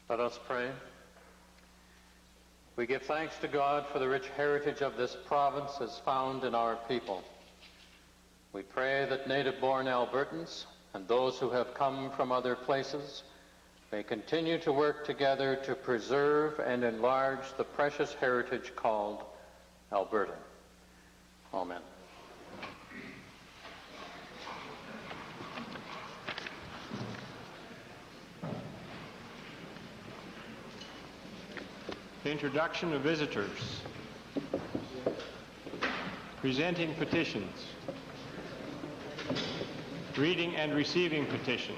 Let us pray. We give thanks to God for the rich heritage of this province as found in our people. We pray that native-born Albertans and those who have come from other places may continue to work together to preserve and enlarge the precious heritage called Alberta. Amen. Introduction of visitors. Presenting petitions. Reading and receiving petitions.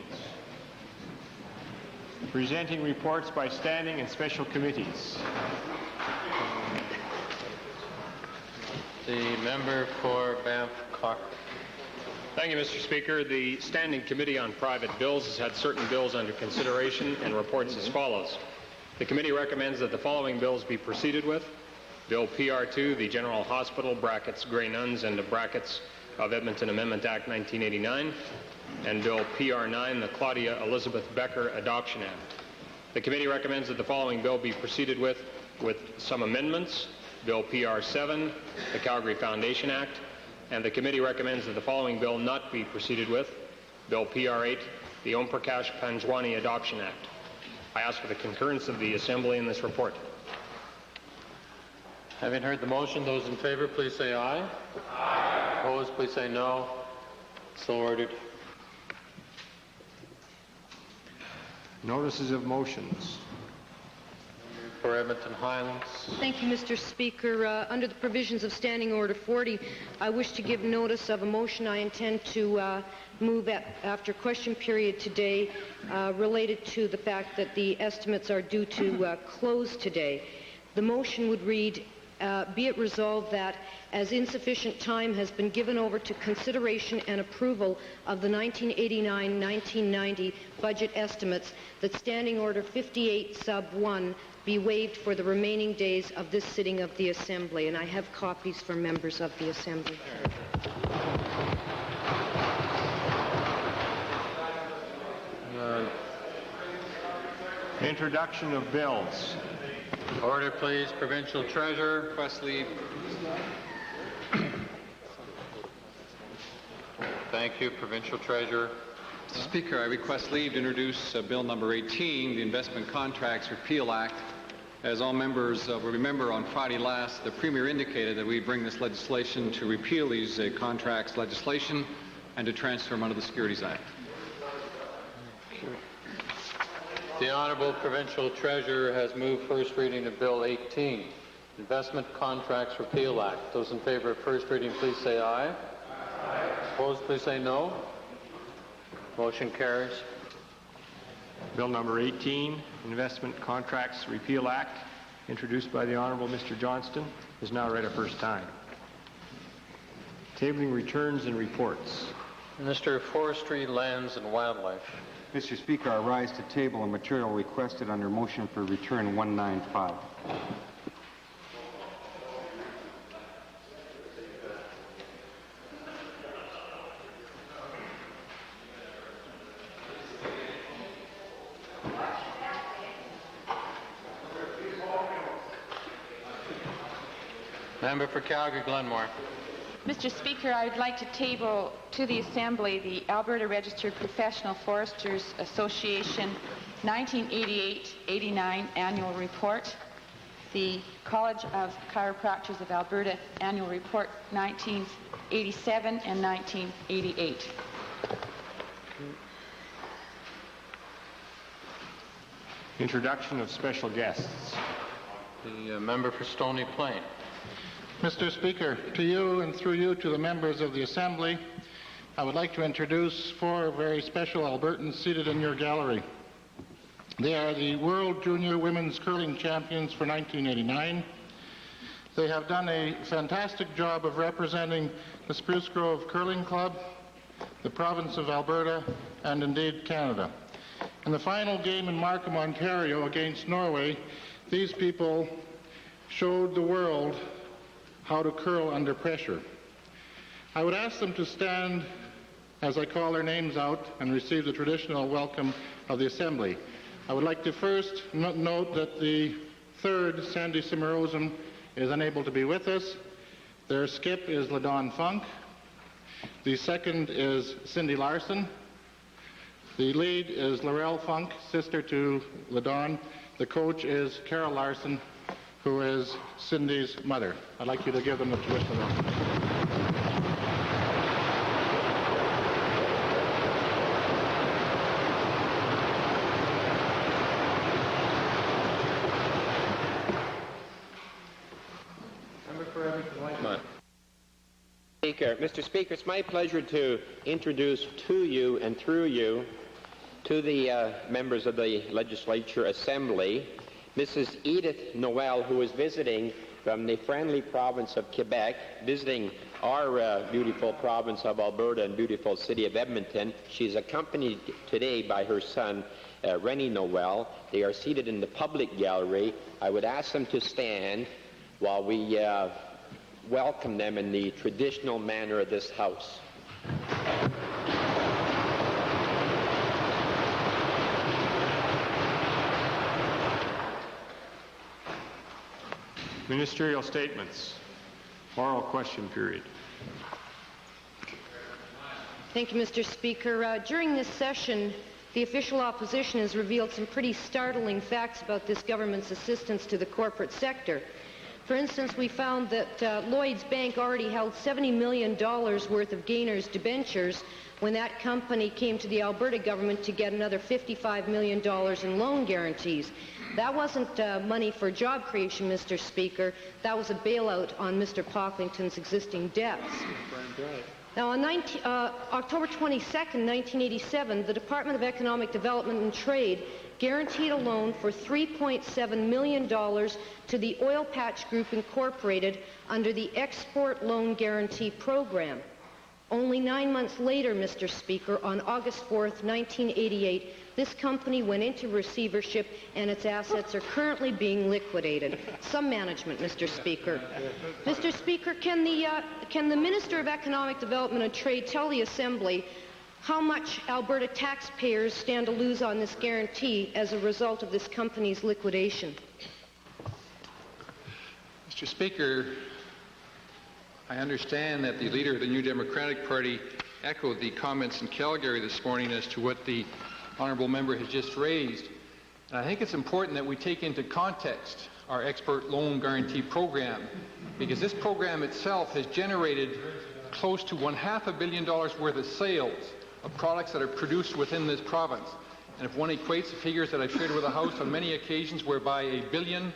Presenting reports by standing and special committees. The member for Banff Cochrane. Thank you, Mr. Speaker. The Standing Committee on Private Bills has had certain bills under consideration and reports as follows. The committee recommends that the following bills be proceeded with. Bill PR2, the General Hospital, brackets Grey Nuns, and the brackets of Edmonton Amendment Act 1989, and Bill PR9, the Claudia Elizabeth Becker Adoption Act. The committee recommends that the following bill be proceeded with some amendments. Bill PR7, the Calgary Foundation Act, and the committee recommends that the following bill not be proceeded with. Bill PR8, the Om Prakash Panjwani Adoption Act. I ask for the concurrence of the Assembly in this report. Having heard the motion, those in favor, please say aye. Aye. Opposed, please say no. So ordered. Notices of motions. For Edmonton Highlands. Thank you, Mr. Speaker. Under the provisions of Standing Order 40, I wish to give notice of a motion I intend to move after question period today related to the fact that the estimates are due to close today. The motion would read, be it resolved that as insufficient time has been given over to consideration and approval of the 1989-1990 budget estimates, that Standing Order 58 sub 1 be waived for the remaining days of this sitting of the Assembly, and I have copies for members of the Assembly. Introduction of bills. Order, please. Provincial Treasurer. Request leave. Thank you, Provincial Treasurer. Mr. Speaker, I request leave to introduce Bill number 18, the Investment Contracts Repeal Act. As all members will remember, on Friday last, the Premier indicated that we bring this legislation to repeal these contracts legislation and to transfer them under the Securities Act. The Honourable Provincial Treasurer has moved first reading of Bill 18, Investment Contracts Repeal Act. Those in favour of first reading, please say aye. Aye. Opposed, please say no. Motion carries. Bill number 18, Investment Contracts Repeal Act, introduced by the Honourable Mr. Johnston, is now read a first time. Tabling returns and reports. Minister of Forestry, Lands and Wildlife. Mr. Speaker, I rise to table a material requested under motion for return 195. Member for Calgary Glenmore. Mr. Speaker, I would like to table to the Assembly the Alberta Registered Professional Foresters Association 1988-89 Annual Report, the College of Chiropractors of Alberta Annual Report 1987 and 1988. Introduction of special guests. The member for Stony Plain. Mr. Speaker, to you and through you to the members of the Assembly, I would like to introduce four very special Albertans seated in your gallery. They are the World Junior Women's Curling Champions for 1989. They have done a fantastic job of representing the Spruce Grove Curling Club, the province of Alberta, and indeed Canada. In the final game in Markham, Ontario against Norway, these people showed the world how to curl under pressure. I would ask them to stand as I call their names out and receive the traditional welcome of the Assembly. I would like to first note that the third, Sandy Cimarosen, is unable to be with us. Their skip is LaDawn Funk. The second is Cindy Larson. The lead is Laurel Funk, sister to LaDawn. The coach is Carol Larson, who is Cindy's mother. I'd like you to give them a twist of them. Mr. Speaker, it's my pleasure to introduce to you and through you to the members of the Legislature Assembly, Mrs. Edith Noel, who is visiting from the friendly province of Quebec, visiting our beautiful province of Alberta and beautiful city of Edmonton. She's accompanied today by her son, Rennie Noel. They are seated in the public gallery. I would ask them to stand while we welcome them in the traditional manner of this House. Ministerial statements. Oral question period. Thank you, Mr. Speaker. During this session, the official opposition has revealed some pretty startling facts about this government's assistance to the corporate sector. For instance, we found that Lloyd's Bank already held $70 million worth of Gainers debentures when that company came to the Alberta government to get another $55 million in loan guarantees. That wasn't money for job creation, Mr. Speaker. That was a bailout on Mr. Pocklington's existing debts. Now, on October 22, 1987, the Department of Economic Development and Trade guaranteed a loan for $3.7 million to the Oil Patch Group Incorporated under the Export Loan Guarantee Program. Only 9 months later, Mr. Speaker, on August 4th, 1988, this company went into receivership and its assets are currently being liquidated. Some management, Mr. Speaker. Mr. Speaker, can the Minister of Economic Development and Trade tell the Assembly how much Alberta taxpayers stand to lose on this guarantee as a result of this company's liquidation? Mr. Speaker, I understand that the leader of the New Democratic Party echoed the comments in Calgary this morning as to what the honourable member has just raised. And I think it's important that we take into context our export loan guarantee program, because this program itself has generated close to $500 million worth of sales of products that are produced within this province. And if one equates the figures that I've shared with the House on many occasions, whereby $1 billion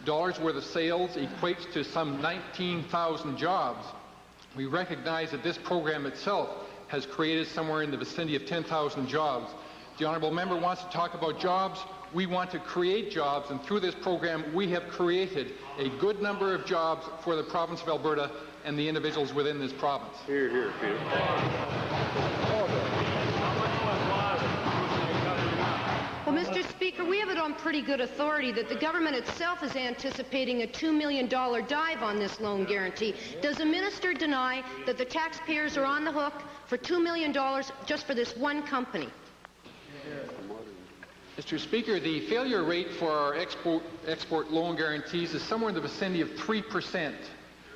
worth of sales equates to some 19,000 jobs, we recognize that this program itself has created somewhere in the vicinity of 10,000 jobs. The honourable member wants to talk about jobs. We want to create jobs, and through this program we have created a good number of jobs for the province of Alberta and the individuals within this province. Here, here, Peter. Well, Mr. Speaker, we have it on pretty good authority that the government itself is anticipating a $2 million dive on this loan guarantee. Does the minister deny that the taxpayers are on the hook for $2 million just for this one company? Mr. Speaker, the failure rate for our export loan guarantees is somewhere in the vicinity of 3%.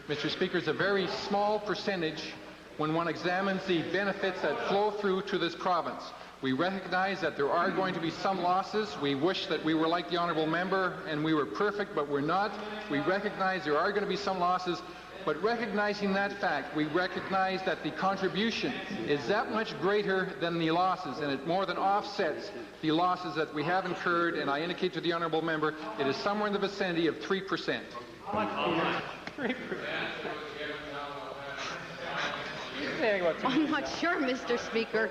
Mr. Speaker, it's a very small percentage when one examines the benefits that flow through to this province. We recognize that there are going to be some losses. We wish that we were like the honourable member and we were perfect, but we're not. We recognize there are going to be some losses, but recognizing that fact, we recognize that the contribution is that much greater than the losses, and it more than offsets the losses that we have incurred, and I indicate to the honourable member it is somewhere in the vicinity of 3%. I'm not sure, Mr. Speaker.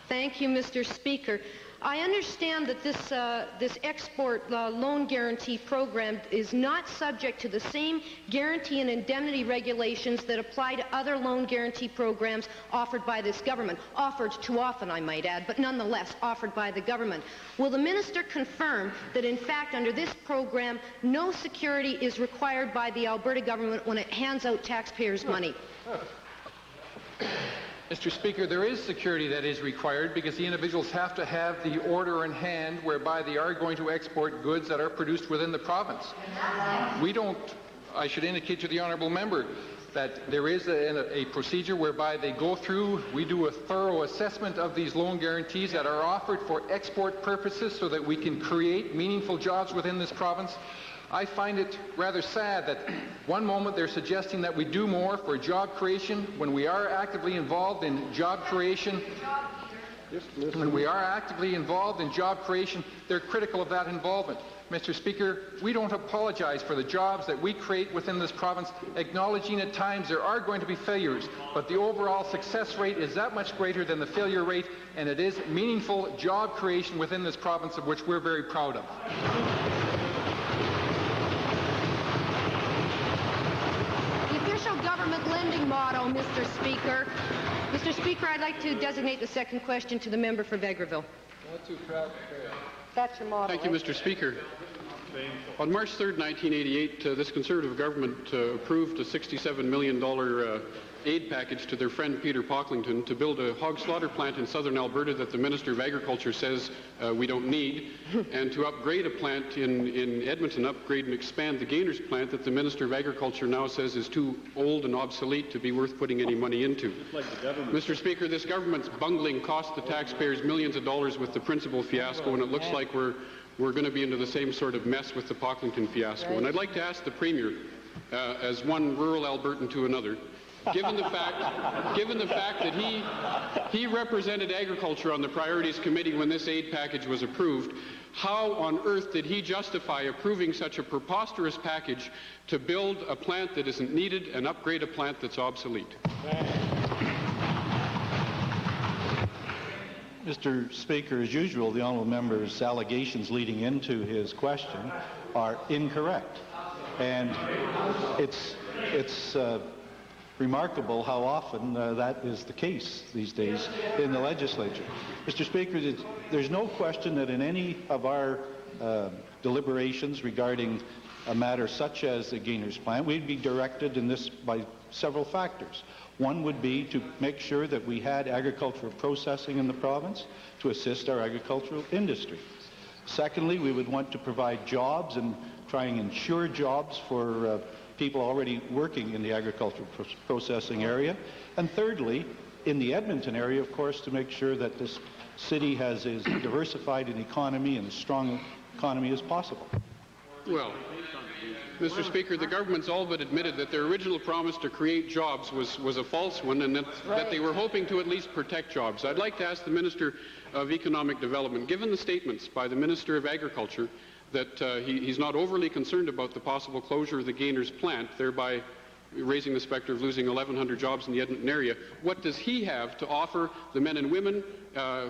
Thank you, Mr. Speaker. I understand that this export loan guarantee program is not subject to the same guarantee and indemnity regulations that apply to other loan guarantee programs offered by this government. Offered too often, I might add, but nonetheless offered by the government. Will the minister confirm that, in fact, under this program, no security is required by the Alberta government when it hands out taxpayers' money? Mr. Speaker, there is security that is required because the individuals have to have the order in hand whereby they are going to export goods that are produced within the province. I should indicate to the honourable member that there is a procedure whereby they go through, we do a thorough assessment of these loan guarantees that are offered for export purposes so that we can create meaningful jobs within this province. I find it rather sad that one moment they're suggesting that we do more for job creation when we are actively involved in job creation. When we are actively involved in job creation, they're critical of that involvement. Mr. Speaker, we don't apologize for the jobs that we create within this province, acknowledging at times there are going to be failures, but the overall success rate is that much greater than the failure rate, and it is meaningful job creation within this province of which we're very proud of. Government lending motto, Mr. Speaker. Mr. Speaker, I'd like to designate the second question to the member for Vegreville. That's your motto. Thank you, Mr. Speaker. On March 3rd, 1988, this Conservative government approved a $67 million aid package to their friend Peter Pocklington to build a hog slaughter plant in southern Alberta that the Minister of Agriculture says we don't need, and to upgrade a plant in Edmonton, upgrade and expand the Gainers plant that the Minister of Agriculture now says is too old and obsolete to be worth putting any money into. Mr. Speaker, this government's bungling cost the taxpayers millions of dollars with the principal fiasco, and it looks like we're going to be into the same sort of mess with the Pocklington fiasco. And I'd like to ask the Premier, as one rural Albertan to another, given the fact that he represented agriculture on the Priorities Committee when this aid package was approved, how on earth did he justify approving such a preposterous package to build a plant that isn't needed and upgrade a plant that's obsolete? Mr. Speaker, as usual, the honourable member's allegations leading into his question are incorrect. And it's remarkable how often that is the case these days in the legislature. Mr. Speaker, there's no question that in any of our deliberations regarding a matter such as the Gainers plant, we'd be directed in this by several factors. One would be to make sure that we had agricultural processing in the province to assist our agricultural industry. Secondly, we would want to provide jobs and try and ensure jobs for people already working in the agricultural processing area. And thirdly, in the Edmonton area, of course, to make sure that this city has as diversified an economy and as strong economy as possible. Well, Mr. Speaker, the government's all but admitted that their original promise to create jobs was a false one, and that they were hoping to at least protect jobs. I'd like to ask the Minister of Economic Development, given the statements by the Minister of Agriculture that he's not overly concerned about the possible closure of the Gainers plant, thereby raising the specter of losing 1,100 jobs in the Edmonton area, what does he have to offer the men and women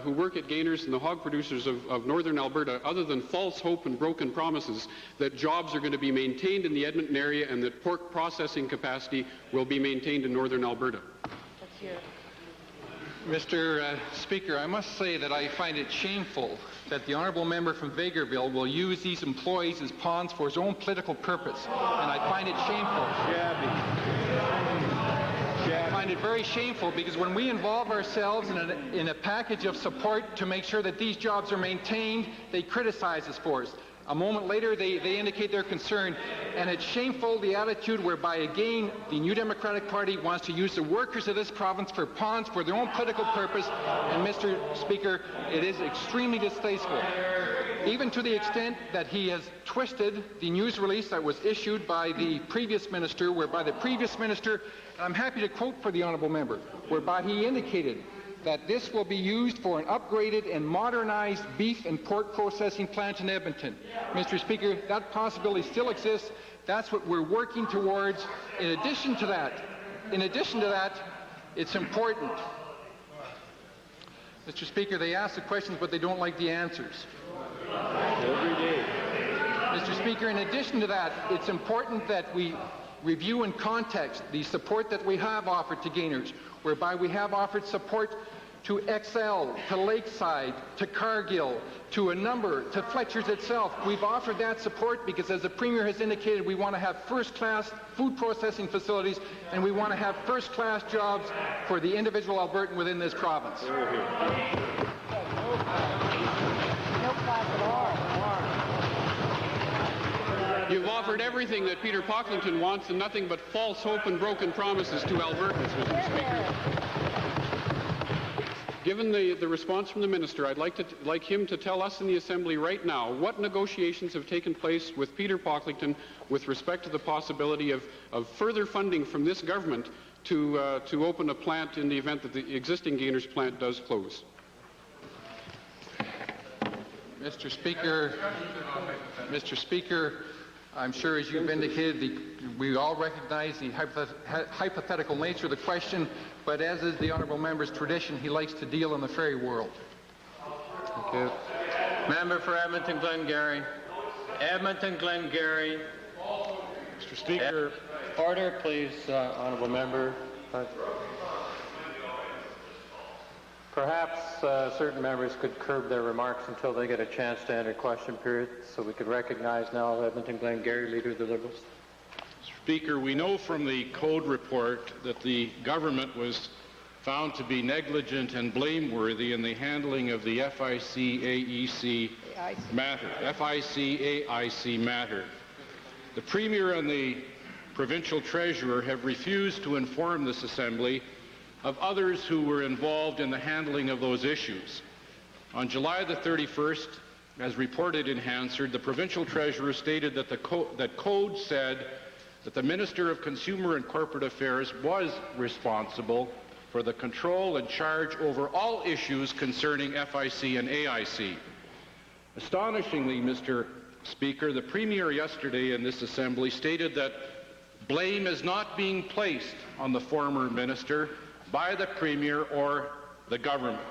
who work at Gainers and the hog producers of northern Alberta, other than false hope and broken promises that jobs are going to be maintained in the Edmonton area and that pork processing capacity will be maintained in northern Alberta? Mr. Speaker, I must say that I find it shameful that the honourable member from Vegreville will use these employees as pawns for his own political purpose, and I find it shameful. I find it very shameful because when we involve ourselves in a package of support to make sure that these jobs are maintained, they criticize us for it. A moment later, they indicate their concern, and it's shameful, the attitude whereby, again, the New Democratic Party wants to use the workers of this province for pawns for their own political purpose, and Mr. Speaker, it is extremely distasteful, even to the extent that he has twisted the news release that was issued by the previous minister, whereby the previous minister, I'm happy to quote for the honourable member, whereby he indicated that this will be used for an upgraded and modernized beef and pork processing plant in Edmonton. Mr. Speaker, that possibility still exists. That's what we're working towards. In addition to that, it's important. Mr. Speaker, they ask the questions, but they don't like the answers. Every day. Mr. Speaker, in addition to that, it's important that we review in context the support that we have offered to Gainers, whereby we have offered support to Excel, to Lakeside, to Cargill, to a number, to Fletcher's itself. We've offered that support because, as the Premier has indicated, we want to have first-class food processing facilities and we want to have first-class jobs for the individual Albertan within this province. You've offered everything that Peter Pocklington wants and nothing but false hope and broken promises to Albertans, Mr. Speaker. Given the response from the Minister, I'd like him to tell us in the Assembly right now what negotiations have taken place with Peter Pocklington with respect to the possibility of further funding from this government to open a plant in the event that the existing Gainers plant does close. Mr. Speaker, I'm sure, as you've indicated, we all recognize the hypothetical nature of the question, but as is the honourable member's tradition, he likes to deal in the fairy world. Thank you. Member for Edmonton Glengarry. Edmonton Glengarry. Mr. Speaker. Order, please, honourable member. Perhaps certain members could curb their remarks until they get a chance to enter question period, so we could recognize now Edmonton Glengarry, Leader of the Liberals. Speaker, we know from the code report that the government was found to be negligent and blameworthy in the handling of the FIC-AIC matter. The Premier and the Provincial Treasurer have refused to inform this Assembly of others who were involved in the handling of those issues. On July the 31st, as reported in Hansard, the Provincial Treasurer stated that that code said that the Minister of Consumer and Corporate Affairs was responsible for the control and charge over all issues concerning FIC and AIC. Astonishingly, Mr. Speaker, the Premier yesterday in this Assembly stated that blame is not being placed on the former Minister by the Premier or the government.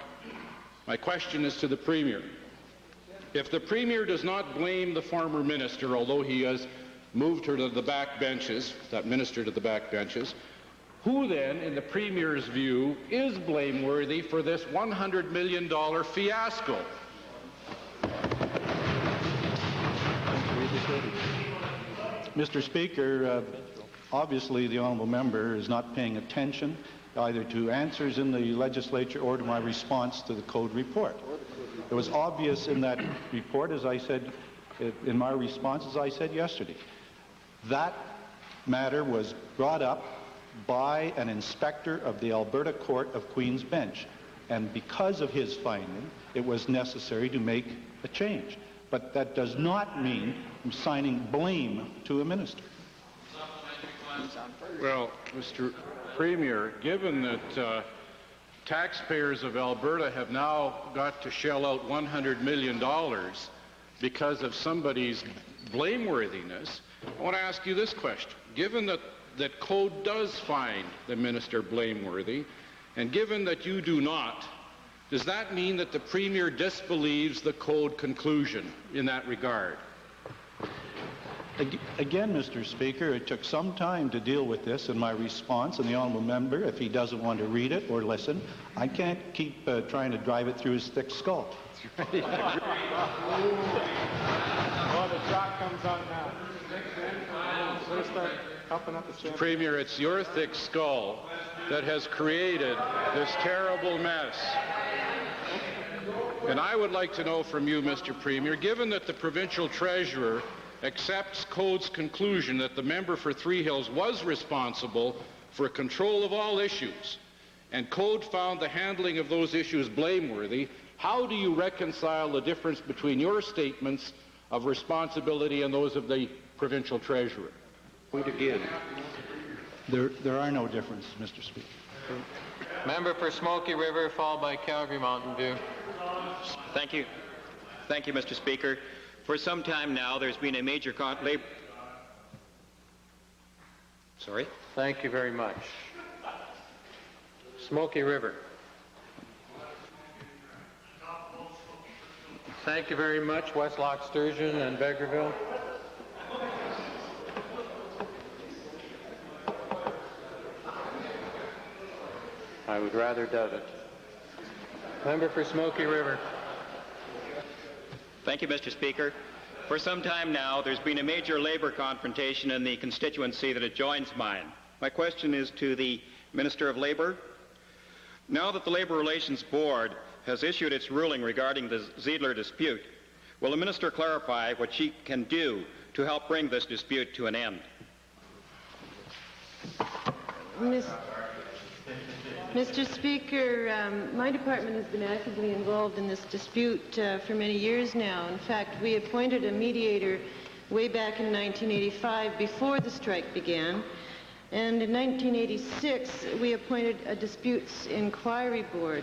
My question is to the Premier. If the Premier does not blame the former Minister, although he has moved her to the back benches, that Minister to the back benches, who then, in the Premier's view, is blameworthy for this $100 million fiasco? Mr. Speaker, obviously the honourable member is not paying attention either to answers in the legislature or to my response to the code report. It was obvious in that report, as I said, in my response, as I said yesterday. That matter was brought up by an inspector of the Alberta Court of Queen's Bench, and because of his finding, it was necessary to make a change. But that does not mean assigning blame to a minister. Well, Mr. Premier, given that taxpayers of Alberta have now got to shell out $100 million because of somebody's blameworthiness, I want to ask you this question. Given that code does find the minister blameworthy, and given that you do not, does that mean that the Premier disbelieves the code conclusion in that regard? Again, Mr. Speaker, it took some time to deal with this in my response, and the honourable member, if he doesn't want to read it or listen, I can't keep trying to drive it through his thick skull. Well, the shot comes on now. Mr. Premier, it's your thick skull that has created this terrible mess. And I would like to know from you, Mr. Premier, given that the Provincial Treasurer accepts Code's conclusion that the member for Three Hills was responsible for control of all issues, and Code found the handling of those issues blameworthy, how do you reconcile the difference between your statements of responsibility and those of the Provincial Treasurer? Point again. There are no differences, Mr. Speaker. Member for Smoky River, followed by Calgary Mountain View. Thank you. Thank you, Mr. Speaker. For some time now, there's been a major Sorry? Thank you very much. Smoky River. Thank you very much, West Loch Sturgeon and Vegreville. I would rather doubt it. Member for Smoky River. Thank you, Mr. Speaker. For some time now, there's been a major labor confrontation in the constituency that adjoins mine. My question is to the Minister of Labor. Now that the Labor Relations Board has issued its ruling regarding the Ziedler dispute, will the Minister clarify what she can do to help bring this dispute to an end? Mr. Speaker, my department has been actively involved in this dispute for many years now. In fact, we appointed a mediator way back in 1985 before the strike began. And in 1986, we appointed a disputes inquiry board.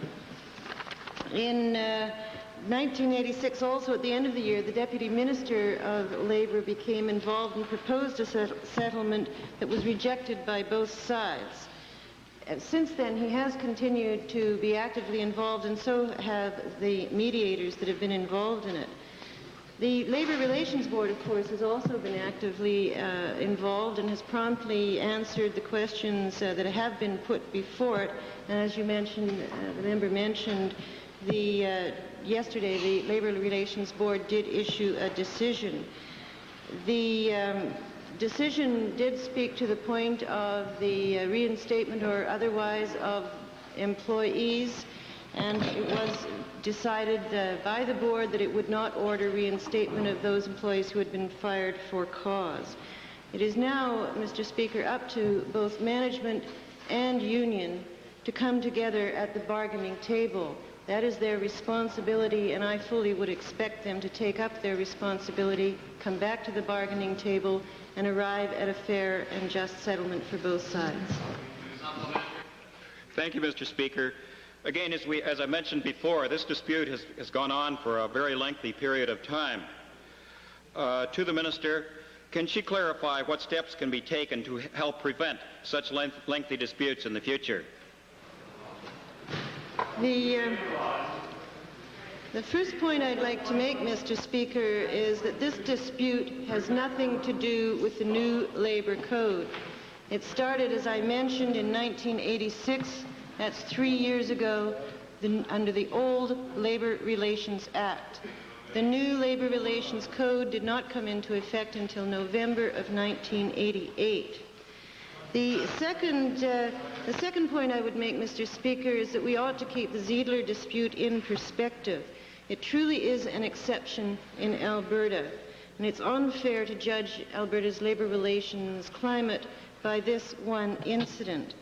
In 1986, also at the end of the year, the Deputy Minister of Labour became involved and proposed a settlement that was rejected by both sides. Since then, he has continued to be actively involved, and so have the mediators that have been involved in it. The Labour Relations Board, of course, has also been actively involved and has promptly answered the questions that have been put before it. And as you mentioned, the member mentioned, yesterday the Labour Relations Board did issue a decision. The decision did speak to the point of the reinstatement or otherwise of employees, and it was decided by the board that it would not order reinstatement of those employees who had been fired for cause. It is now, Mr. Speaker, up to both management and union to come together at the bargaining table. That is their responsibility, and I fully would expect them to take up their responsibility, come back to the bargaining table, and arrive at a fair and just settlement for both sides. Thank you, Mr. Speaker. Again, as I mentioned before, this dispute has gone on for a very lengthy period of time. To the Minister, can she clarify what steps can be taken to help prevent such lengthy disputes in the future? The first point I'd like to make, Mr. Speaker, is that this dispute has nothing to do with the new Labour Code. It started, as I mentioned, in 1986. That's 3 years ago, under the old Labour Relations Act. The new Labour Relations Code did not come into effect until November of 1988. The second point I would make, Mr. Speaker, is that we ought to keep the Ziedler dispute in perspective. It truly is an exception in Alberta, and it's unfair to judge Alberta's labour relations climate by this one incident.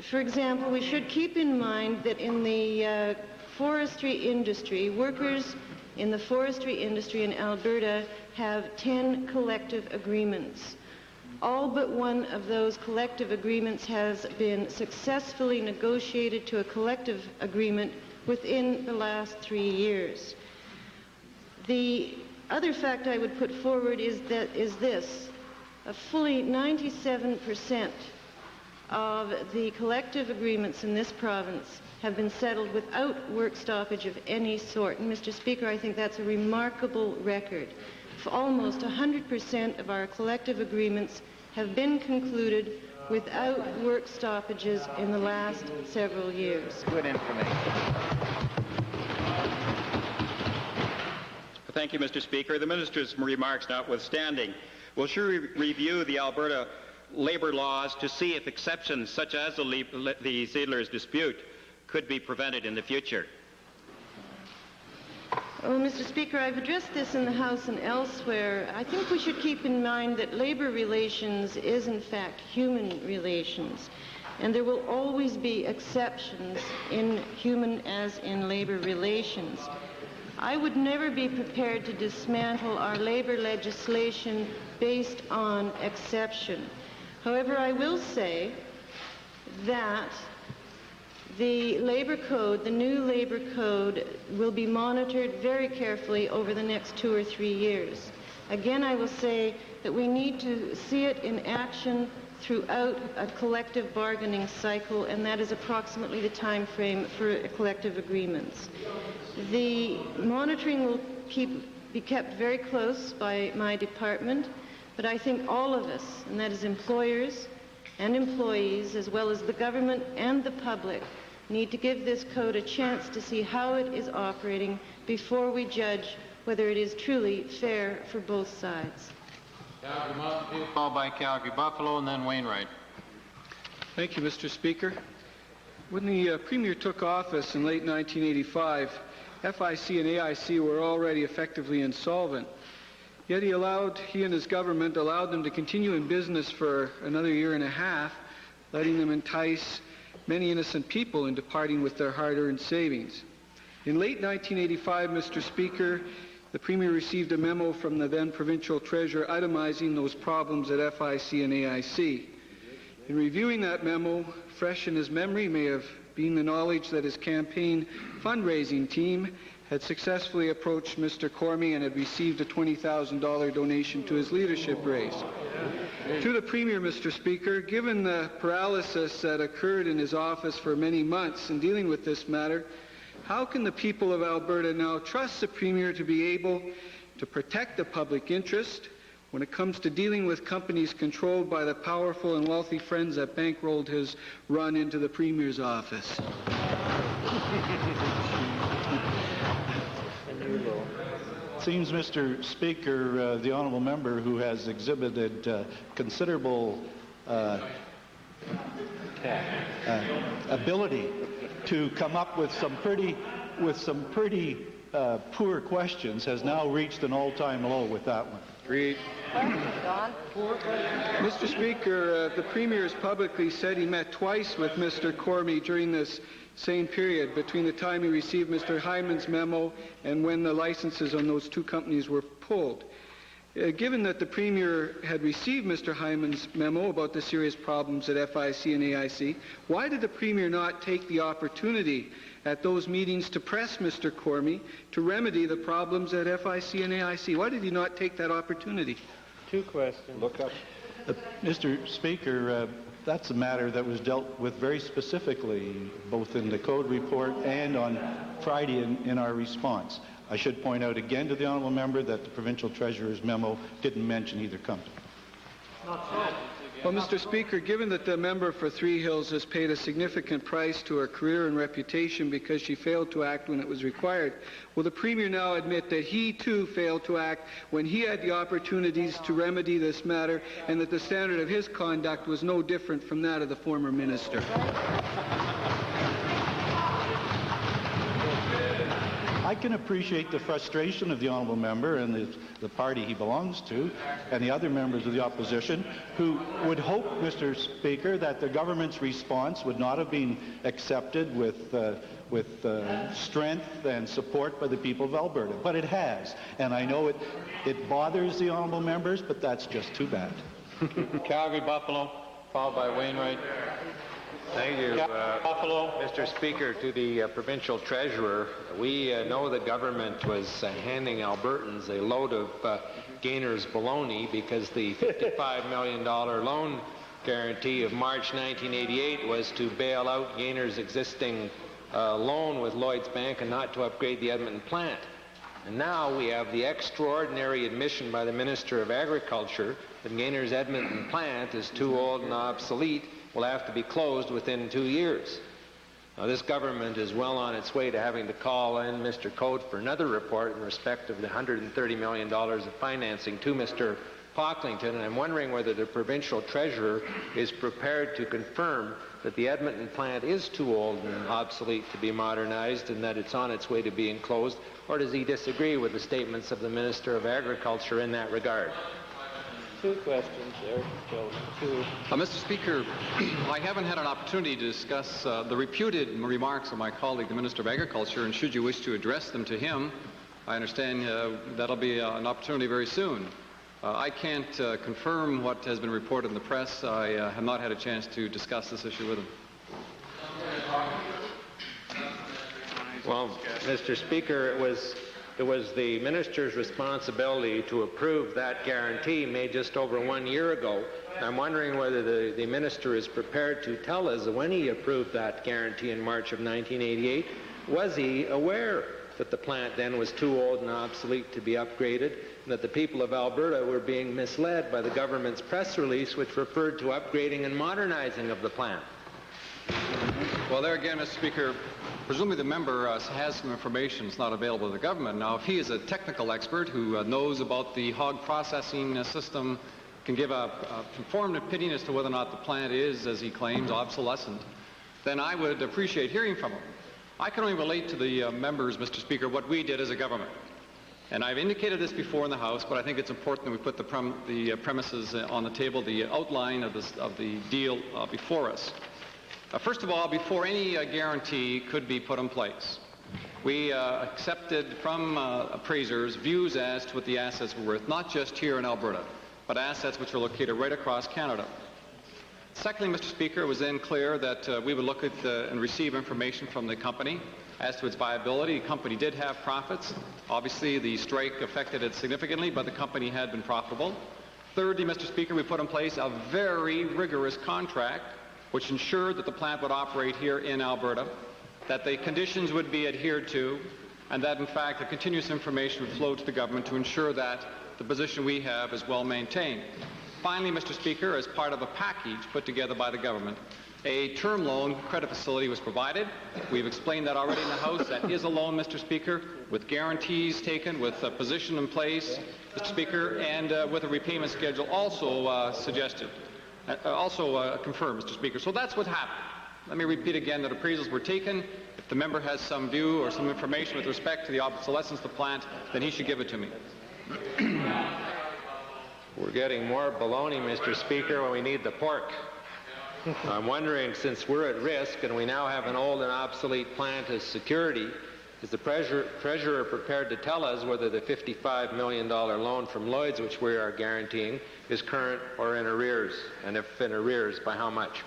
For example, we should keep in mind that in the forestry industry, workers in the forestry industry in Alberta have 10 collective agreements. All but one of those collective agreements has been successfully negotiated to a collective agreement within the last 3 years. The other fact I would put forward is this. Fully 97% of the collective agreements in this province have been settled without work stoppage of any sort. And Mr. Speaker, I think that's a remarkable record. Almost 100% of our collective agreements have been concluded without work stoppages in the last several years. Good information. Thank you, Mr. Speaker. The Minister's remarks notwithstanding, will she review the Alberta labour laws to see if exceptions such as the Ziedler's dispute could be prevented in the future? Well, Mr. Speaker, I've addressed this in the House and elsewhere. I think we should keep in mind that labor relations is, in fact, human relations. And there will always be exceptions in human as in labor relations. I would never be prepared to dismantle our labor legislation based on exception. However, I will say that the Labour Code, the new Labour Code, will be monitored very carefully over the next 2 or 3 years. Again, I will say that we need to see it in action throughout a collective bargaining cycle, and that is approximately the time frame for collective agreements. The monitoring will be kept very close by my department, but I think all of us, and that is employers and employees, as well as the government and the public, need to give this code a chance to see how it is operating before we judge whether it is truly fair for both sides. Calgary Mountain View, followed by Calgary Buffalo, and then Wainwright. Thank you, Mr. Speaker. When the Premier took office in late 1985, FIC and AIC were already effectively insolvent. Yet he and his government allowed them to continue in business for another year and a half, letting them entice many innocent people into parting with their hard-earned savings. In late 1985, Mr. Speaker, the Premier received a memo from the then Provincial Treasurer itemizing those problems at FIC and AIC. In reviewing that memo, fresh in his memory may have been the knowledge that his campaign fundraising team had successfully approached Mr. Cormie and had received a $20,000 donation to his leadership race. To the Premier, Mr. Speaker, given the paralysis that occurred in his office for many months in dealing with this matter, how can the people of Alberta now trust the Premier to be able to protect the public interest when it comes to dealing with companies controlled by the powerful and wealthy friends that bankrolled his run into the Premier's office? It seems, Mr. Speaker, the honourable member who has exhibited considerable ability to come up with some pretty poor questions has now reached an all-time low with that one. Agreed. Mr. Speaker, the Premier has publicly said he met twice with Mr. Cormie during this same period between the time he received Mr. Hyman's memo and when the licenses on those two companies were pulled. Given that the Premier had received Mr. Hyman's memo about the serious problems at FIC and AIC, why did the Premier not take the opportunity at those meetings to press Mr. Cormie to remedy the problems at FIC and AIC? Why did he not take that opportunity? Two questions. Look up. Mr. Speaker, that's a matter that was dealt with very specifically, both in the code report and on Friday in our response. I should point out again to the honourable member that the Provincial Treasurer's memo didn't mention either company. Well, Mr. Speaker, given that the member for Three Hills has paid a significant price to her career and reputation because she failed to act when it was required, will the Premier now admit that he too failed to act when he had the opportunities to remedy this matter and that the standard of his conduct was no different from that of the former minister? I can appreciate the frustration of the honourable member and the party he belongs to and the other members of the opposition who would hope, Mr. Speaker, that the government's response would not have been accepted with strength and support by the people of Alberta. But it has. And I know it bothers the honourable members, but that's just too bad. Calgary Buffalo, followed by Wainwright. Thank you, Mr. Speaker. To the Provincial Treasurer, we know the government was handing Albertans a load of Gainer's baloney because the $55 million loan guarantee of March 1988 was to bail out Gainer's existing loan with Lloyd's Bank and not to upgrade the Edmonton plant. And now we have the extraordinary admission by the Minister of Agriculture that Gainer's Edmonton plant is too old and obsolete, will have to be closed within 2 years. Now, this government is well on its way to having to call in Mr. Coate for another report in respect of the $130 million of financing to Mr. Pocklington, and I'm wondering whether the Provincial Treasurer is prepared to confirm that the Edmonton plant is too old and obsolete to be modernized and that it's on its way to being closed, or does he disagree with the statements of the Minister of Agriculture in that regard? Two questions there, gentlemen. Mr. Speaker, I haven't had an opportunity to discuss the reputed remarks of my colleague, the Minister of Agriculture, and should you wish to address them to him, I understand that'll be an opportunity very soon. I can't confirm what has been reported in the press. I have not had a chance to discuss this issue with him. Well, Mr. Speaker, it was the minister's responsibility to approve that guarantee made just over 1 year ago. I'm wondering whether the minister is prepared to tell us when he approved that guarantee in March of 1988, was he aware that the plant then was too old and obsolete to be upgraded, and that the people of Alberta were being misled by the government's press release which referred to upgrading and modernizing of the plant? Well, there again, Mr. Speaker, presumably the member has some information that's not available to the government. Now, if he is a technical expert who knows about the hog processing system, can give a informed opinion as to whether or not the plant is, as he claims, obsolescent, then I would appreciate hearing from him. I can only relate to the members, Mr. Speaker, what we did as a government. And I've indicated this before in the House, but I think it's important that we put the premises on the table, the outline of the deal before us. First of all, before any guarantee could be put in place, we accepted from appraisers views as to what the assets were worth, not just here in Alberta, but assets which are located right across Canada. Secondly, Mr. Speaker, it was then clear that we would look at and receive information from the company as to its viability. The company did have profits. Obviously, the strike affected it significantly, but the company had been profitable. Thirdly, Mr. Speaker, we put in place a very rigorous contract which ensured that the plant would operate here in Alberta, that the conditions would be adhered to, and that, in fact, the continuous information would flow to the government to ensure that the position we have is well maintained. Finally, Mr. Speaker, as part of a package put together by the government, a term loan credit facility was provided. We've explained that already in the House. That is a loan, Mr. Speaker, with guarantees taken, with a position in place, Mr. Speaker, and with a repayment schedule also suggested. Confirmed, Mr. Speaker. So that's what happened. Let me repeat again that appraisals were taken. If the member has some view or some information with respect to the obsolescence of the plant, then he should give it to me. We're getting more baloney, Mr. Speaker, when we need the pork. I'm wondering, since we're at risk and we now have an old and obsolete plant as security, is the treasurer prepared to tell us whether the $55 million loan from Lloyd's, which we are guaranteeing, is current or in arrears? And if in arrears, by how much?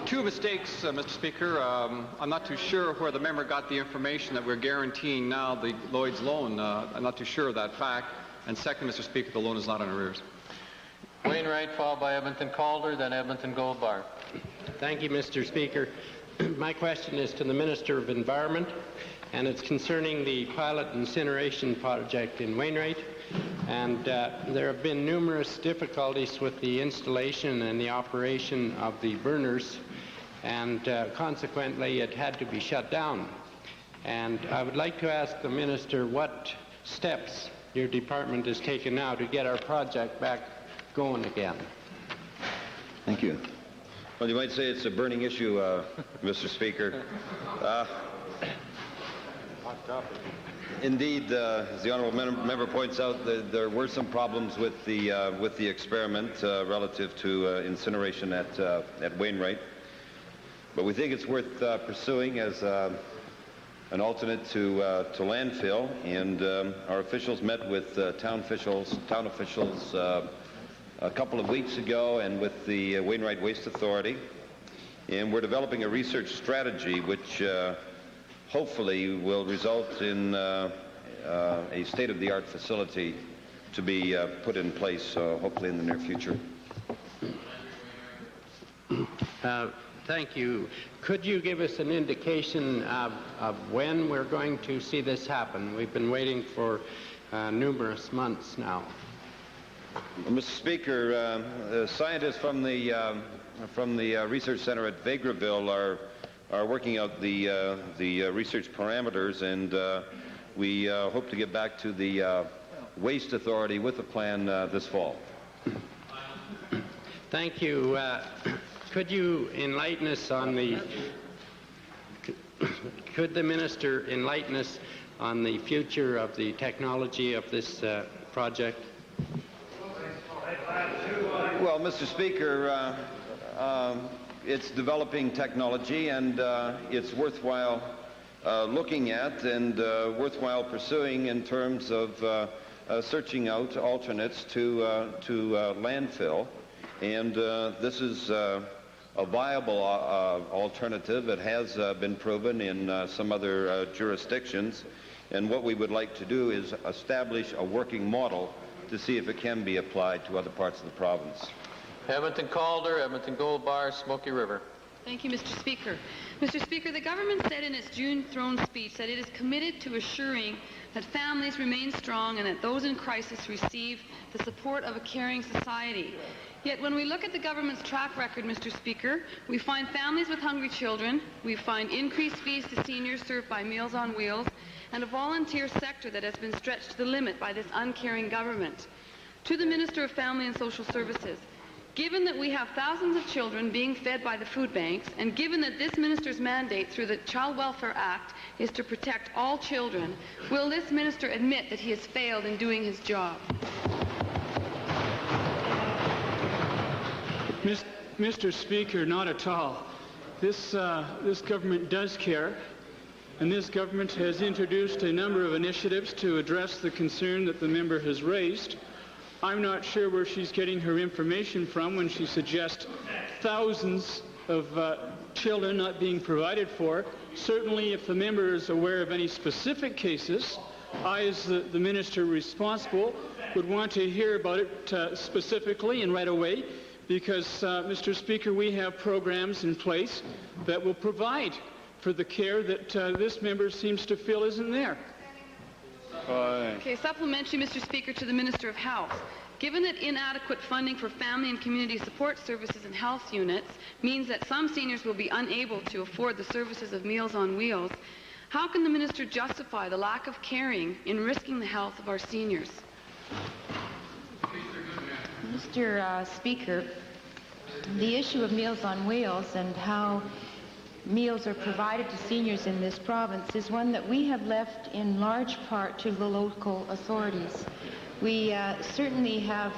Two mistakes, Mr. Speaker. I'm not too sure where the member got the information that we're guaranteeing now the Lloyd's loan. I'm not too sure of that fact. And second, Mr. Speaker, the loan is not in arrears. Wainwright, followed by Edmonton Calder, then Edmonton Goldbar. Thank you, Mr. Speaker. My question is to the Minister of Environment, and it's concerning the pilot incineration project in Wainwright. And there have been numerous difficulties with the installation and the operation of the burners, and consequently it had to be shut down. And I would like to ask the Minister what steps your department has taken now to get our project back going again. Thank you. Well, you might say it's a burning issue, Mr. Speaker. Indeed, as the honourable member points out, there were some problems with the experiment relative to incineration at Wainwright, but we think it's worth pursuing as an alternate to landfill. And our officials met with town officials a couple of weeks ago, and with the Wainwright Waste Authority, and we're developing a research strategy which hopefully will result in a state-of-the-art facility to be put in place, hopefully in the near future. Thank you. Could you give us an indication of when we're going to see this happen? We've been waiting for numerous months now. Well, Mr. Speaker, scientists from the research center at Vegreville are working out the research parameters, and we hope to get back to the Waste Authority with a plan this fall. Thank you. Could you enlighten us on could the Minister enlighten us on the future of the technology of this project? Well, Mr. Speaker, it's developing technology, and it's worthwhile looking at and worthwhile pursuing in terms of searching out alternates to landfill. And this is a viable alternative. It has been proven in some other jurisdictions. And what we would like to do is establish a working model to see if it can be applied to other parts of the province. Edmonton Calder, Edmonton Goldbar, Smoky River. Thank you, Mr. Speaker. Mr. Speaker, the government said in its June throne speech that it is committed to assuring that families remain strong and that those in crisis receive the support of a caring society. Yet when we look at the government's track record, Mr. Speaker, we find families with hungry children, we find increased fees to seniors served by Meals on Wheels, and a volunteer sector that has been stretched to the limit by this uncaring government. To the Minister of Family and Social Services, given that we have thousands of children being fed by the food banks, and given that this minister's mandate through the Child Welfare Act is to protect all children, will this minister admit that he has failed in doing his job? Mr. Speaker, not at all. This government does care, and this government has introduced a number of initiatives to address the concern that the member has raised. I'm not sure where she's getting her information from when she suggests thousands of children not being provided for. Certainly, if the member is aware of any specific cases, I, as the minister responsible, would want to hear about it specifically and right away, because, Mr. Speaker, we have programs in place that will provide for the care that this member seems to feel isn't there. Okay, supplementary, Mr. Speaker, to the Minister of Health. Given that inadequate funding for family and community support services and health units means that some seniors will be unable to afford the services of Meals on Wheels, how can the minister justify the lack of caring in risking the health of our seniors? Mr. Speaker, the issue of Meals on Wheels and how meals are provided to seniors in this province is one that we have left in large part to the local authorities. We certainly have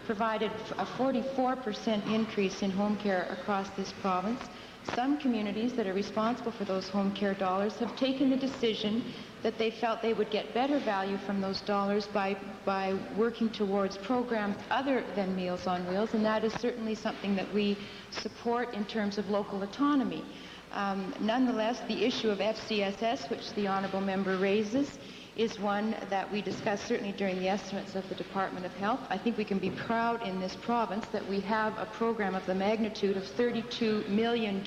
provided a 44% increase in home care across this province. Some communities that are responsible for those home care dollars have taken the decision that they felt they would get better value from those dollars by working towards programs other than Meals on Wheels, and that is certainly something that we support in terms of local autonomy. Nonetheless, the issue of FCSS, which the honourable member raises, is one that we discussed certainly during the estimates of the Department of Health. I think we can be proud in this province that we have a program of the magnitude of $32 million,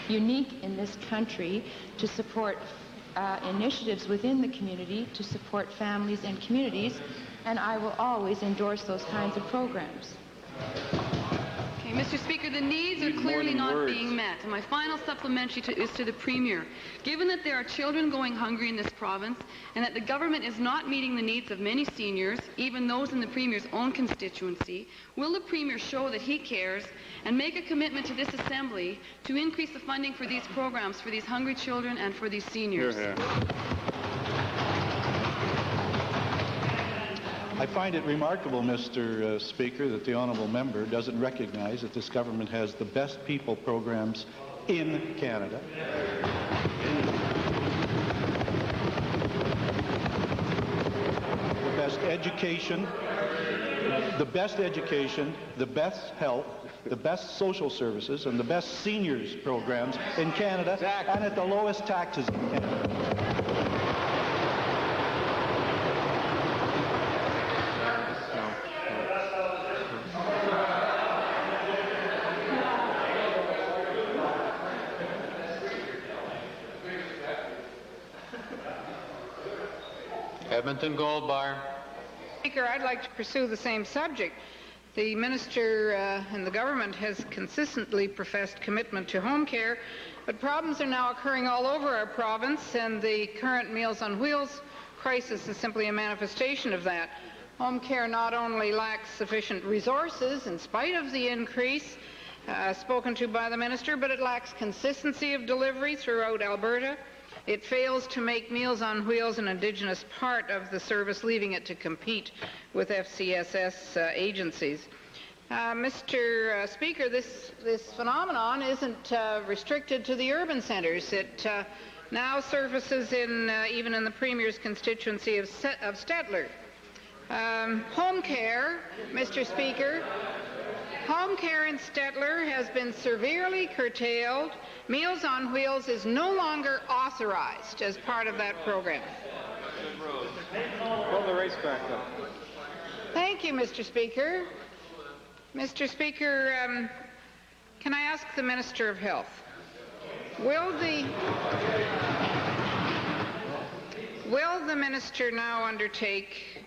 unique in this country, to support initiatives within the community to support families and communities, and I will always endorse those kinds of programs. Okay, Mr. Speaker, the needs are clearly not being met. And my final supplementary is to the Premier. Given that there are children going hungry in this province and that the government is not meeting the needs of many seniors, even those in the Premier's own constituency, will the Premier show that he cares and make a commitment to this Assembly to increase the funding for these programs for these hungry children and for these seniors? I find it remarkable, Mr. Speaker, that the honourable member doesn't recognize that this government has the best people programs in Canada. The best education, the best health, the best social services, and the best seniors programs in Canada, and at the lowest taxes in Canada. Edmonton Goldbar. Speaker, I'd like to pursue the same subject. The minister and the government has consistently professed commitment to home care, but problems are now occurring all over our province, and the current Meals on Wheels crisis is simply a manifestation of that. Home care not only lacks sufficient resources in spite of the increase spoken to by the minister, but it lacks consistency of delivery throughout Alberta. It fails to make Meals on Wheels an Indigenous part of the service, leaving it to compete with FCSS agencies. Mr. Speaker, this phenomenon isn't restricted to the urban centres. It now surfaces even in the Premier's constituency of Stettler. Home care, Mr. Speaker, home care in Stettler has been severely curtailed. Meals on Wheels is no longer authorized as part of that program. Pull the race back up. Thank you, Mr. Speaker. Mr. Speaker, can I ask the Minister of Health, will the minister now undertake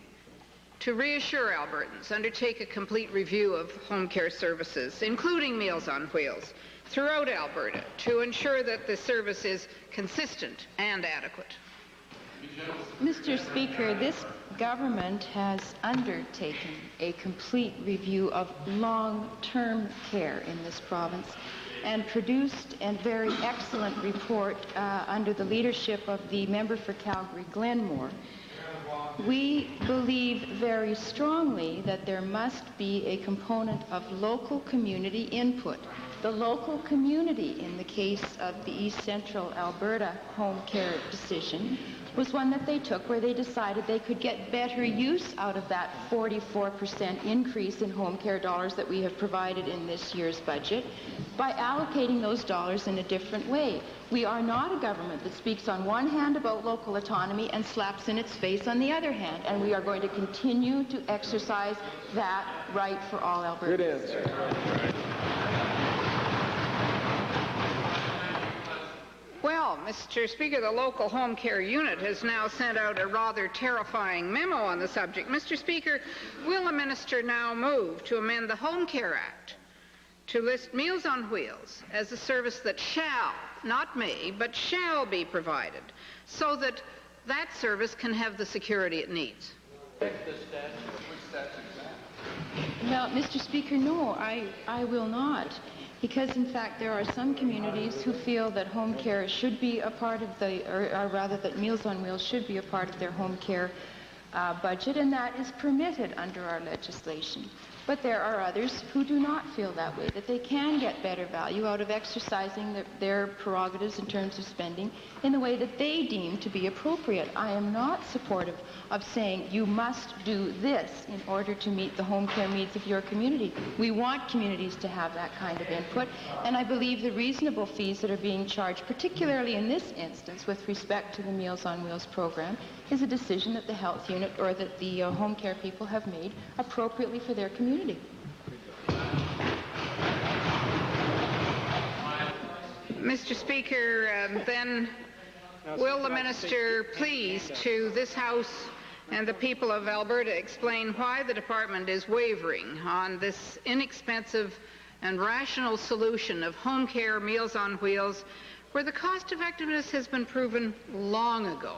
to reassure Albertans, undertake a complete review of home care services, including Meals on Wheels, throughout Alberta to ensure that the service is consistent and adequate. Mr. Speaker, this government has undertaken a complete review of long-term care in this province and produced a very excellent report under the leadership of the member for Calgary-Glenmore. We believe very strongly that there must be a component of local community input. The local community, in the case of the East Central Alberta home care decision, was one that they took where they decided they could get better use out of that 44% increase in home care dollars that we have provided in this year's budget by allocating those dollars in a different way. We are not a government that speaks on one hand about local autonomy and slaps in its face on the other hand, and we are going to continue to exercise that right for all Albertans. Good answer. Well, Mr. Speaker, the local home care unit has now sent out a rather terrifying memo on the subject. Mr. Speaker, will the minister now move to amend the Home Care Act to list Meals on Wheels as a service that shall, not may, but shall be provided, so that that service can have the security it needs? Well, Mr. Speaker, no, I will not. Because, in fact, there are some communities who feel that home care should be a part of or rather that Meals on Wheels should be a part of their home care budget, and that is permitted under our legislation. But there are others who do not feel that way, that they can get better value out of exercising their prerogatives in terms of spending in the way that they deem to be appropriate. I am not supportive of saying you must do this in order to meet the home care needs of your community. We want communities to have that kind of input, and I believe the reasonable fees that are being charged, particularly in this instance with respect to the Meals on Wheels program, is a decision that the health unit or that the home care people have made appropriately for their community. Mr. Speaker, then will the minister please to this House and the people of Alberta explain why the department is wavering on this inexpensive and rational solution of home care Meals on Wheels, where the cost effectiveness has been proven long ago?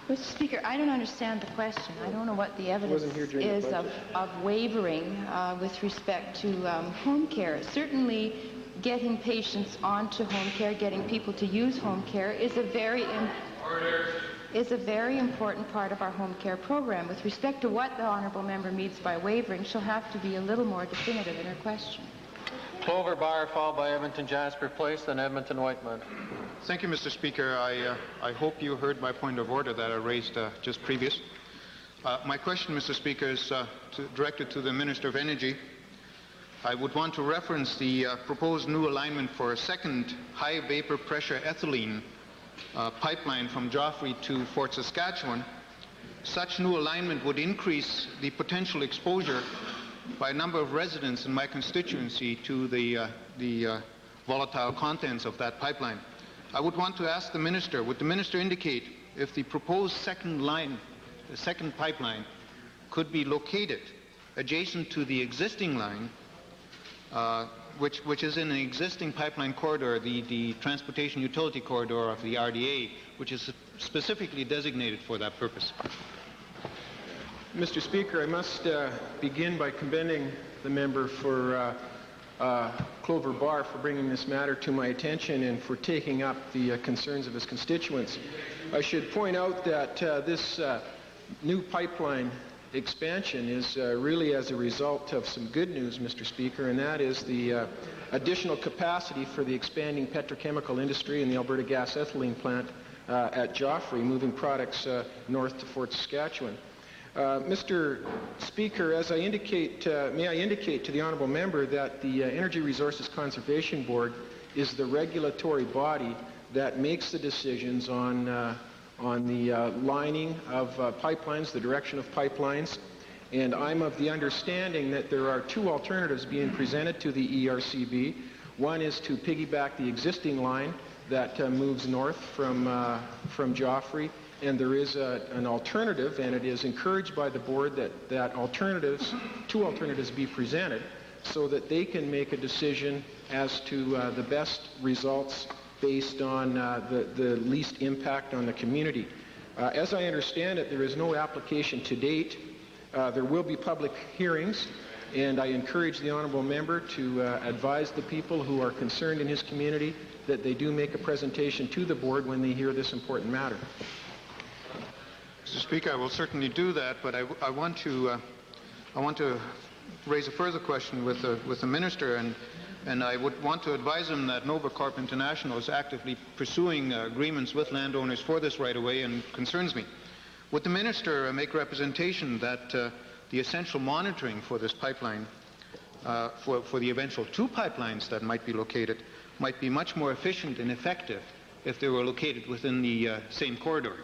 Mr. Speaker, I don't understand the question. I don't know what the evidence is of wavering with respect to home care. Certainly, getting patients onto home care, getting people to use home care is a very important part of our home care program. With respect to what the honourable member means by wavering, she'll have to be a little more definitive in her question. Clover Bar, followed by Edmonton Jasper Place, then Edmonton Whiteman. Thank you, Mr. Speaker. I hope you heard my point of order that I raised just previous. My question, Mr. Speaker, is directed to the Minister of Energy. I would want to reference the proposed new alignment for a second high vapor pressure ethylene pipeline from Joffre to Fort Saskatchewan. Such new alignment would increase the potential exposure by a number of residents in my constituency to the volatile contents of that pipeline. I would want to ask the minister, would the minister indicate if the proposed second line, the second pipeline, could be located adjacent to the existing line, which is in an existing pipeline corridor, the transportation utility corridor of the RDA, which is specifically designated for that purpose? Mr. Speaker, I must begin by commending the member for Clover Bar for bringing this matter to my attention and for taking up the concerns of his constituents. I should point out that this new pipeline expansion is really as a result of some good news, Mr. Speaker, and that is the additional capacity for the expanding petrochemical industry in the Alberta gas ethylene plant at Joffre, moving products north to Fort Saskatchewan. Mr. Speaker, as I indicate, may I indicate to the honourable member that the Energy Resources Conservation Board is the regulatory body that makes the decisions on the lining of pipelines, the direction of pipelines, and I'm of the understanding that there are two alternatives being presented to the ERCB. One is to piggyback the existing line that moves north from Joffre and there is an alternative, and it is encouraged by the board that two alternatives be presented so that they can make a decision as to the best results based on the least impact on the community. As I understand it, there is no application to date. There will be public hearings, and I encourage the honourable member to advise the people who are concerned in his community that they do make a presentation to the board when they hear this important matter. Mr. Speaker, I will certainly do that, but I want to raise a further question with the minister, and I would want to advise him that Nova Corp International is actively pursuing agreements with landowners for this right-of-way, and concerns me. Would the minister make representation that the essential monitoring for this pipeline, for the eventual two pipelines that might be located, might be much more efficient and effective if they were located within the same corridor?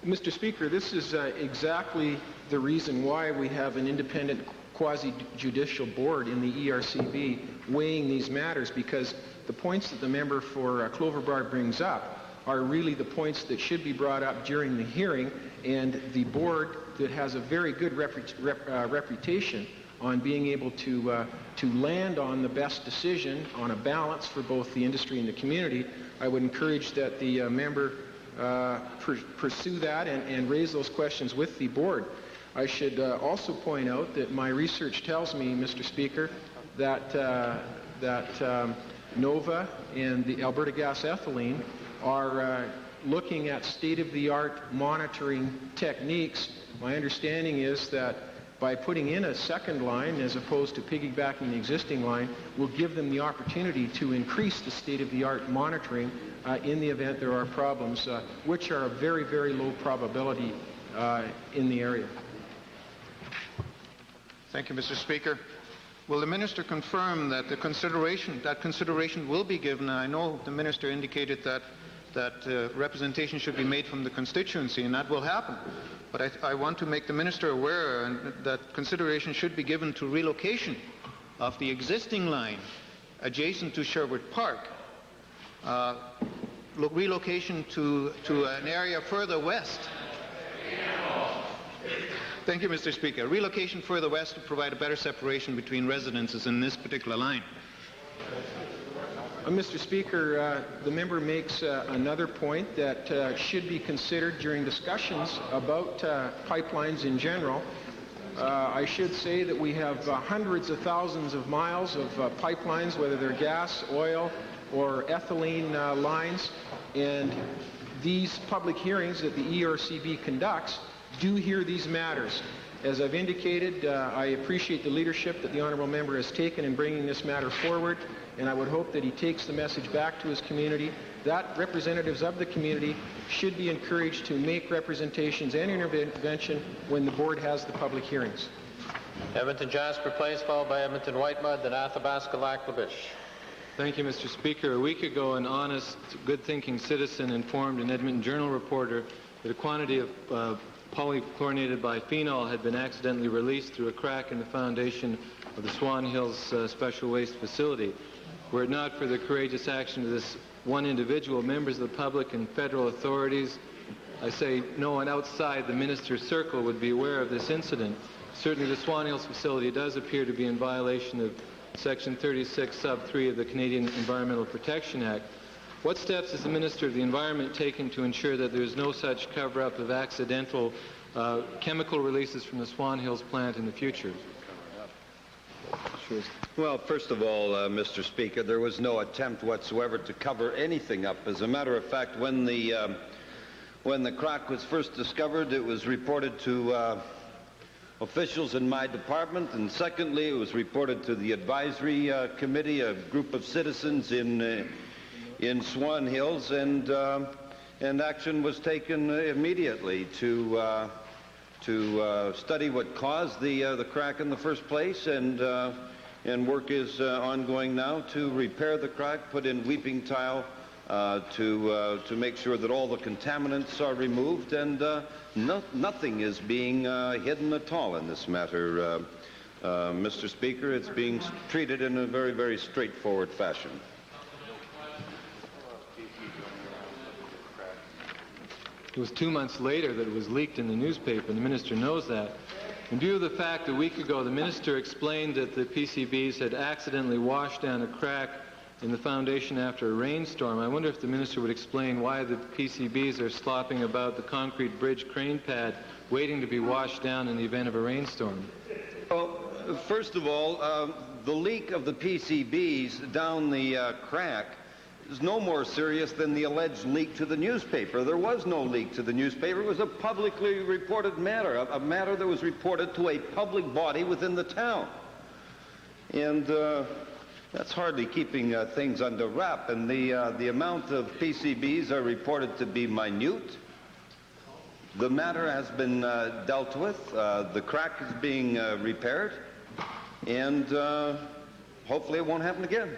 Mr. Speaker, this is exactly the reason why we have an independent quasi-judicial board in the ERCB weighing these matters, because the points that the member for Clover Bar brings up are really the points that should be brought up during the hearing, and the board that has a very good reputation on being able to land on the best decision on a balance for both the industry and the community. I would encourage that the member pursue that and raise those questions with the board. I should also point out that my research tells me, Mr. Speaker, that Nova and the Alberta Gas Ethylene are looking at state-of-the-art monitoring techniques. My understanding is that by putting in a second line as opposed to piggybacking the existing line will give them the opportunity to increase the state-of-the-art monitoring in the event there are problems, which are a very, very low probability in the area. Thank you, Mr. Speaker. Will the minister confirm that consideration will be given? I know the minister indicated that representation should be made from the constituency, and that will happen. But I want to make the minister aware that consideration should be given to relocation of the existing line adjacent to Sherwood Park. Relocation to an area further west. Thank you, Mr. Speaker. Relocation further west to provide a better separation between residences in this particular line. Mr. Speaker, the member makes another point that should be considered during discussions about pipelines in general. I should say that we have hundreds of thousands of miles of pipelines, whether they're gas, oil, or ethylene lines, and these public hearings that the ERCB conducts do hear these matters. As I've indicated, I appreciate the leadership that the honourable member has taken in bringing this matter forward, and I would hope that he takes the message back to his community that representatives of the community should be encouraged to make representations and intervention when the board has the public hearings. Edmonton Jasper Place, followed by Edmonton Whitemud, then Athabasca Lac-La-Biche. Thank you, Mr. Speaker. A week ago, an honest, good-thinking citizen informed an Edmonton Journal reporter that a quantity of polychlorinated biphenol had been accidentally released through a crack in the foundation of the Swan Hills Special Waste Facility. Were it not for the courageous action of this one individual, members of the public and federal authorities, I say no one outside the minister's circle would be aware of this incident. Certainly the Swan Hills facility does appear to be in violation of Section 36, Sub 3 of the Canadian Environmental Protection Act. What steps has the Minister of the Environment taken to ensure that there is no such cover-up of accidental chemical releases from the Swan Hills plant in the future? Well, first of all, Mr. Speaker, there was no attempt whatsoever to cover anything up. As a matter of fact, when the crack was first discovered, it was reported to officials in my department, and secondly, it was reported to the advisory committee, a group of citizens in Swan Hills, and action was taken immediately to study what caused the crack in the first place, and work is ongoing now to repair the crack, put in weeping tile to make sure that all the contaminants are removed, and nothing is being hidden at all in this matter, Mr. Speaker. It's being treated in a very, very straightforward fashion. It was 2 months later that it was leaked in the newspaper, and the minister knows that. In view of the fact that a week ago the minister explained that the PCBs had accidentally washed down a crack in the foundation after a rainstorm, I wonder if the minister would explain why the PCBs are slopping about the concrete bridge crane pad waiting to be washed down in the event of a rainstorm. Well, first of all, the leak of the PCBs down the crack is no more serious than the alleged leak to the newspaper. There was no leak to the newspaper. It was a publicly reported matter, a matter that was reported to a public body within the town. And that's hardly keeping things under wrap. And the amount of PCBs are reported to be minute. The matter has been dealt with. The crack is being repaired. And hopefully it won't happen again.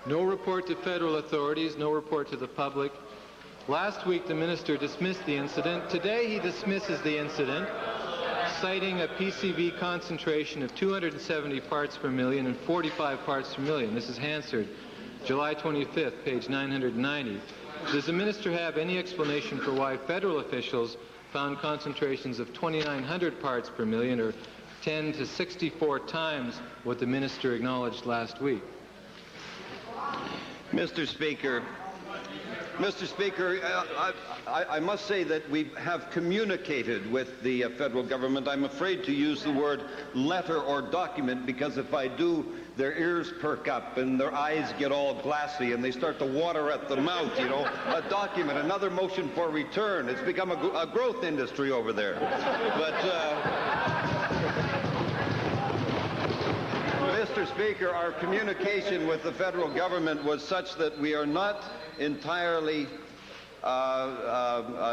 No report to federal authorities, no report to the public. Last week the minister dismissed the incident. Today he dismisses the incident, citing a PCB concentration of 270 parts per million and 45 parts per million. This is Hansard, July 25th, page 990. Does the minister have any explanation for why federal officials found concentrations of 2,900 parts per million, or 10 to 64 times what the minister acknowledged last week? Mr. Speaker, I must say that we have communicated with the federal government. I'm afraid to use the word letter or document, because if I do, their ears perk up and their eyes get all glassy and they start to water at the mouth, you know. A document, another motion for return. It's become a growth industry over there. But, Mr. Speaker, our communication with the federal government was such that we are not entirely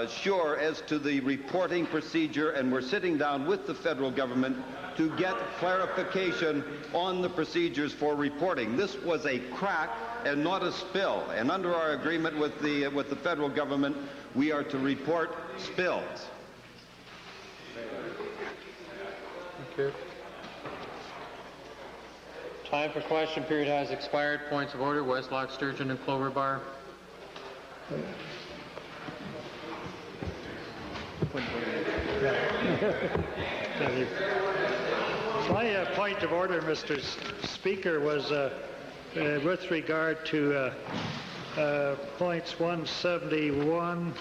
sure as to the reporting procedure, and we're sitting down with the federal government to get clarification on the procedures for reporting. This was a crack and not a spill, and under our agreement with the federal government, we are to report spills. Thank you. Time for question period has expired. Points of order, Westlock, Sturgeon, and Clover Bar. My point of order, Mr. Speaker, was with regard to points 171,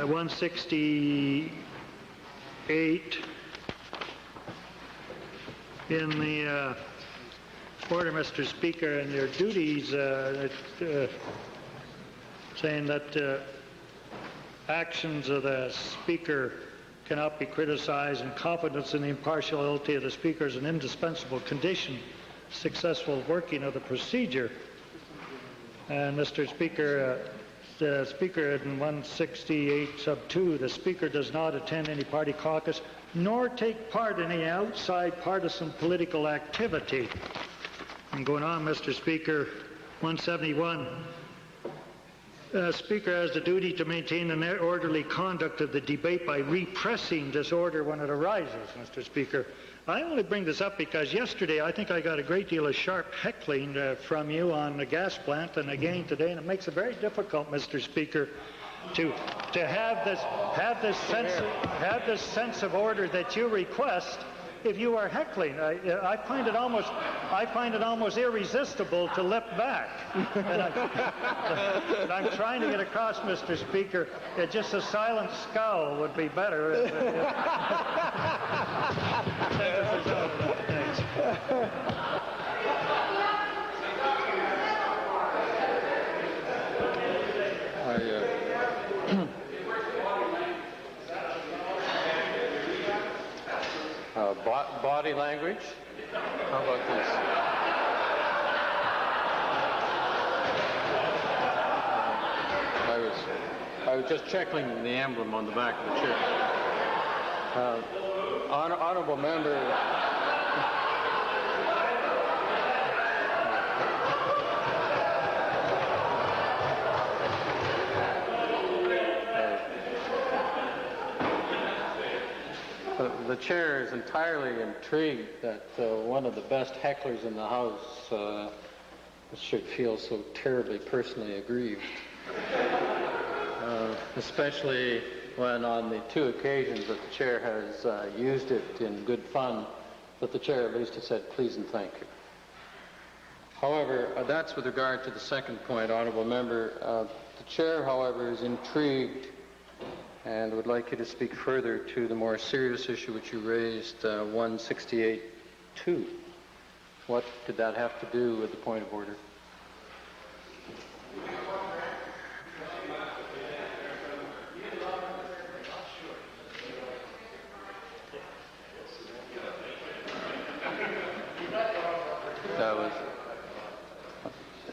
168, in the order, Mr. Speaker, and your duties, saying that actions of the Speaker cannot be criticized, and confidence in the impartiality of the Speaker is an indispensable condition to successful working of the procedure. And Mr. Speaker, the Speaker in 168 sub 2, the Speaker does not attend any party caucus nor take part in any outside partisan political activity. And going on, Mr. Speaker, 171, Speaker has the duty to maintain an orderly conduct of the debate by repressing disorder when it arises, Mr. Speaker. I only bring this up because yesterday I think I got a great deal of sharp heckling from you on the gas plant, and again today, and it makes it very difficult, Mr. Speaker, to have this sense of order that you request if you are heckling. I find it almost irresistible to lip back. And I'm trying to get across, Mr. Speaker, that just a silent scowl would be better. Body language. How about this? I was just checking the emblem on the back of the chair. Honorable member. The chair is entirely intrigued that one of the best hecklers in the House should feel so terribly personally aggrieved. especially when on the two occasions that the chair has used it in good fun, that the chair at least has said please and thank you. However, that's with regard to the second point, Honourable Member. The chair, however, is intrigued and would like you to speak further to the more serious issue which you raised, 168-2. What did that have to do with the point of order?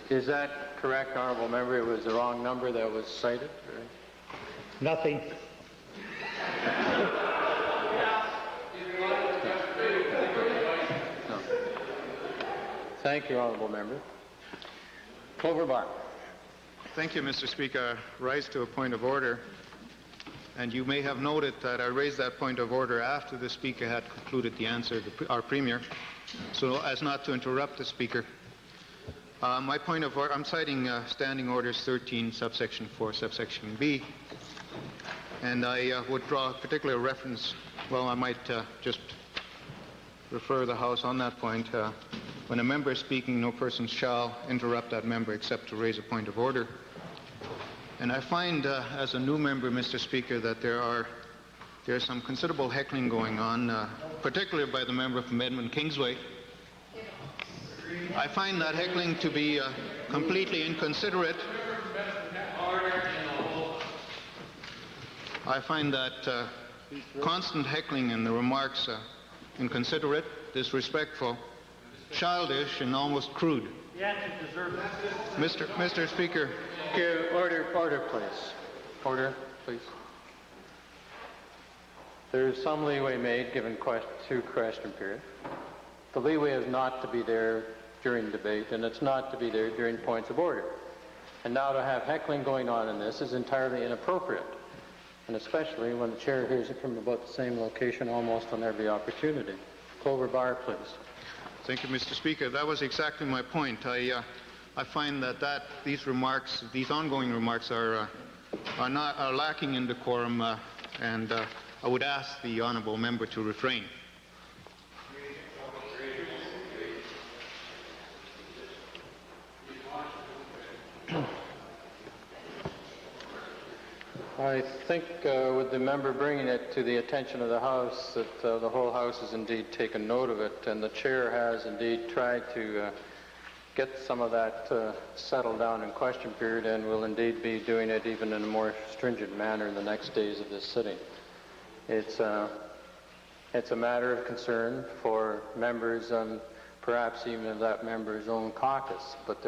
Is that correct, Honourable Member? It was the wrong number that was cited? Or? Nothing. No. Thank you, Honourable Member. Clover Bar. Thank you, Mr. Speaker. I rise to a point of order. And you may have noted that I raised that point of order after the Speaker had concluded the answer to our Premier, so as not to interrupt the Speaker. My point of order, I'm citing Standing Orders 13, subsection 4, subsection B, and I would draw a particular reference, well, I might just refer the House on that point. When a member is speaking, no person shall interrupt that member except to raise a point of order. And I find, as a new member, Mr. Speaker, that there's some considerable heckling going on, particularly by the member from Edmund Kingsway. I find that heckling to be completely inconsiderate. I find that constant heckling in the remarks inconsiderate, disrespectful, childish, and almost crude. Mr. Speaker. Order, please. Order, please. There is some leeway made given through question period. The leeway is not to be there during debate, and it's not to be there during points of order. And now to have heckling going on in this is entirely inappropriate, and especially when the chair hears it from about the same location almost on every opportunity. Clover Bar, please. Thank you, Mr. Speaker. That was exactly my point. I find that these remarks, these ongoing remarks, are lacking in decorum, and I would ask the honourable member to refrain. I think with the member bringing it to the attention of the House that the whole House has indeed taken note of it, and the chair has indeed tried to get some of that settled down in question period, and will indeed be doing it even in a more stringent manner in the next days of this sitting. It's a matter of concern for members, perhaps even of that member's own caucus, but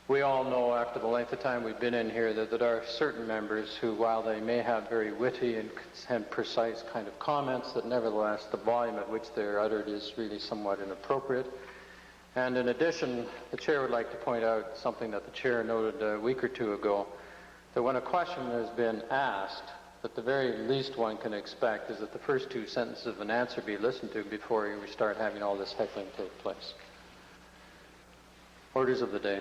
we all know after the length of time we've been in here that there are certain members who, while they may have very witty and precise kind of comments, that nevertheless the volume at which they're uttered is really somewhat inappropriate. And in addition, the chair would like to point out something that the chair noted a week or two ago, that when a question has been asked, that the very least one can expect is that the first two sentences of an answer be listened to before we start having all this heckling take place. Orders of the day.